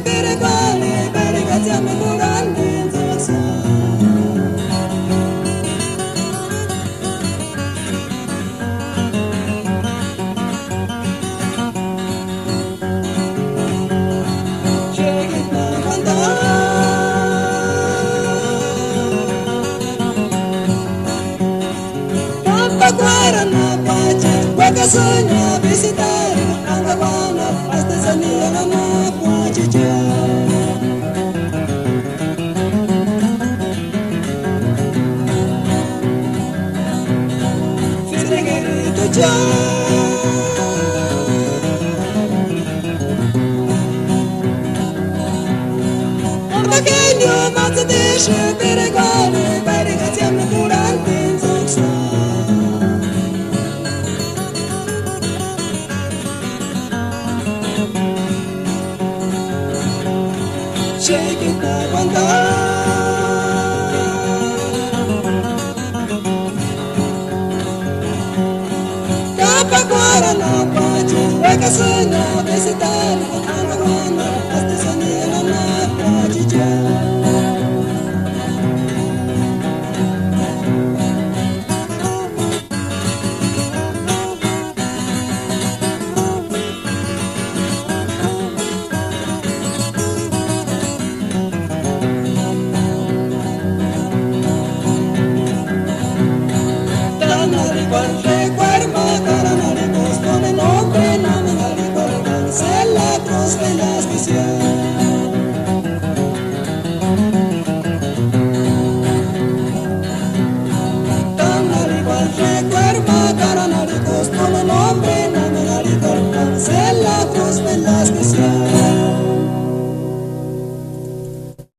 per quale per ragazzi a me durante Sogna visitare anche quando artesanía non può Fidegherito già ma che io mazza desce per regole per ragazzi a me durante in Shake it up and Capa guara na pace, weka sogna visitare anche quando artesanía non può Recuerdo, cara, no le gusto de nombre, no me la recuerdo, se la cruz de la